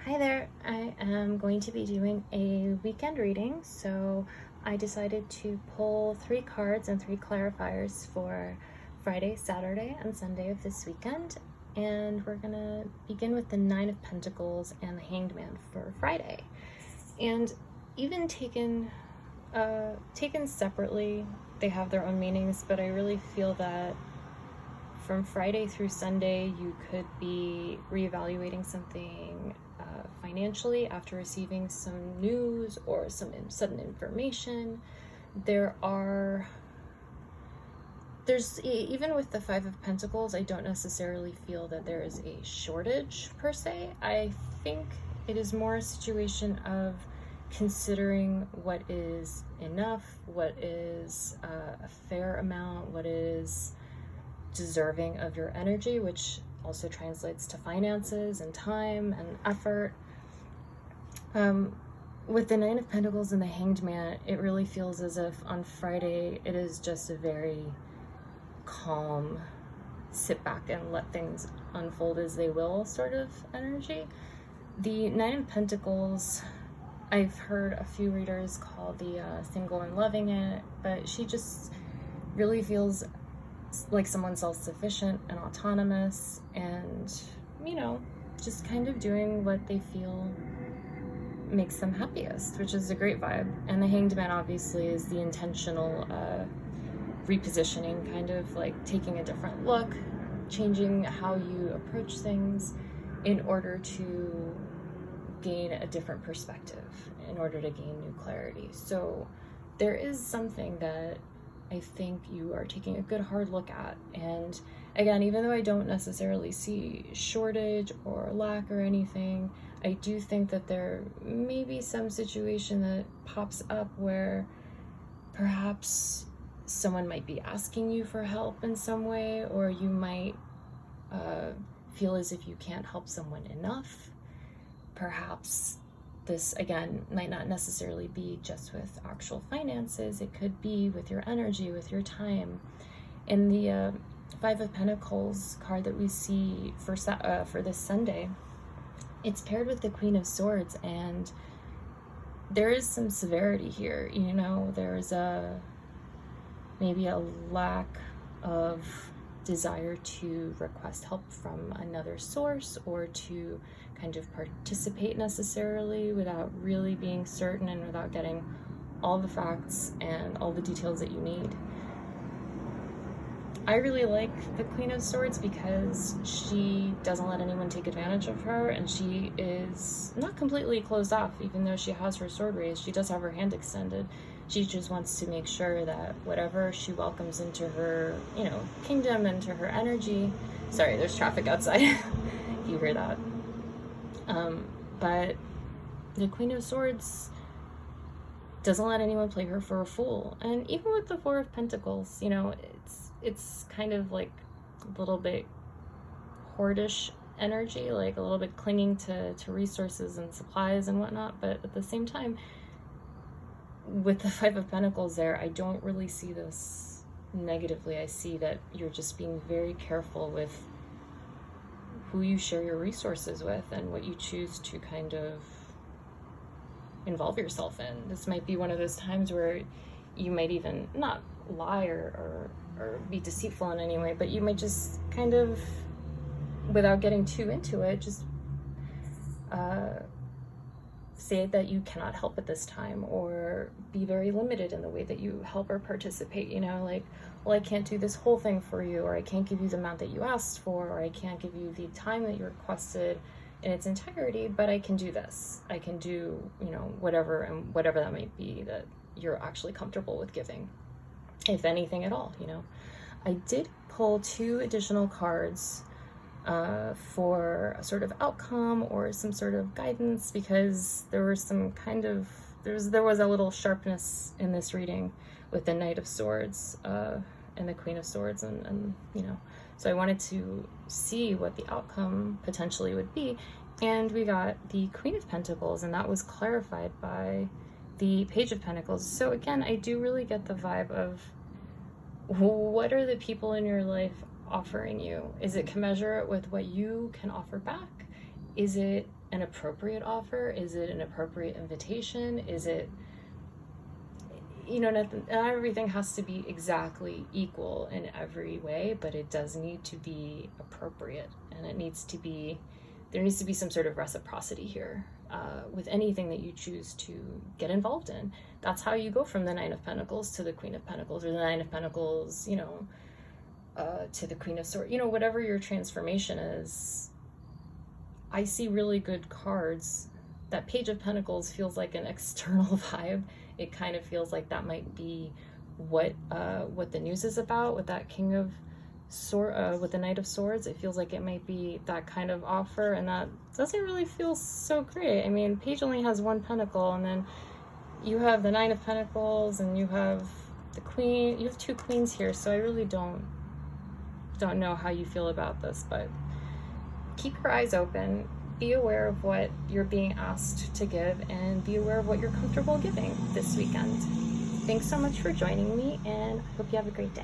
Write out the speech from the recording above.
Hi there, I am going to be doing a weekend reading, so I decided to pull 3 cards and 3 clarifiers for Friday, Saturday, and Sunday of this weekend. And we're gonna begin with the Nine of Pentacles and the Hanged Man for Friday. And even taken separately, they have their own meanings, but I really feel that from Friday through Sunday, you could be reevaluating something financially after receiving some news or some sudden information. There's even with the Five of Pentacles, I don't necessarily feel that there is a shortage per se. I think it is more a situation of considering what is enough, what is a fair amount, what is deserving of your energy, which also translates to finances and time and effort. With the Nine of Pentacles and the Hanged Man, it really feels as if on Friday it is just a very calm, sit back and let things unfold as they will sort of energy. The Nine of Pentacles, I've heard a few readers call the single and loving it, but she just really feels like someone self-sufficient and autonomous and, just kind of doing what they feel makes them happiest, which is a great vibe. And the Hanged Man obviously is the intentional repositioning, kind of like taking a different look, changing how you approach things in order to gain a different perspective, in order to gain new clarity. So there is something that I think you are taking a good hard look at. And again, even though I don't necessarily see shortage or lack or anything, I do think that there may be some situation that pops up where perhaps someone might be asking you for help in some way, or you might feel as if you can't help someone enough. Perhaps this, again, might not necessarily be just with actual finances. It could be with your energy, with your time. In the Five of Pentacles card that we see for this Sunday, it's paired with the Queen of Swords, and there is some severity here. There's maybe a lack of desire to request help from another source or to kind of participate necessarily without really being certain and without getting all the facts and all the details that you need. I really like the Queen of Swords because she doesn't let anyone take advantage of her, and she is not completely closed off. Even though she has her sword raised, she does have her hand extended. She just wants to make sure that whatever she welcomes into her, kingdom, into her energy. Sorry, there's traffic outside. You hear that. But the Queen of Swords doesn't let anyone play her for a fool. And even with the Four of Pentacles, it's kind of like a little bit hoardish energy, like a little bit clinging to resources and supplies and whatnot. But at the same time, with the Five of Pentacles there, I don't really see this negatively. I see that you're just being very careful with who you share your resources with and what you choose to kind of involve yourself in. This might be one of those times where you might even not lie or be deceitful in any way, but you might just kind of, without getting too into it, just say that you cannot help at this time, or be very limited in the way that you help or participate. Like, well, I can't do this whole thing for you, or I can't give you the amount that you asked for, or I can't give you the time that you requested in its entirety, but I can do this. I can do, whatever, and whatever that might be that you're actually comfortable with giving, if anything at all. I did pull 2 additional cards for a sort of outcome or some sort of guidance, because there were some kind of, there was a little sharpness in this reading with the Knight of Swords and the Queen of Swords, and so I wanted to see what the outcome potentially would be. And we got the Queen of Pentacles, and that was clarified by the Page of Pentacles. So again, I do really get the vibe of, what are the people in your life offering you? Is it commensurate with what you can offer back? Is it an appropriate offer? Is it an appropriate invitation? Is it, not everything has to be exactly equal in every way, but it does need to be appropriate, and there needs to be some sort of reciprocity here with anything that you choose to get involved in. That's how you go from the Nine of Pentacles to the Queen of Pentacles, or the Nine of Pentacles, to the Queen of Swords, whatever your transformation is. I see really good cards. That Page of Pentacles feels like an external vibe. It kind of feels like that might be what the news is about with that King of Swords, with the Knight of Swords. It feels like it might be that kind of offer, and that doesn't really feel so great. I mean, Page only has one pentacle, and then you have the Nine of Pentacles, and you have the Queen. You have two queens here, so I really don't know how you feel about this, but keep your eyes open. Be aware of what you're being asked to give, and be aware of what you're comfortable giving this weekend. Thanks so much for joining me, and I hope you have a great day.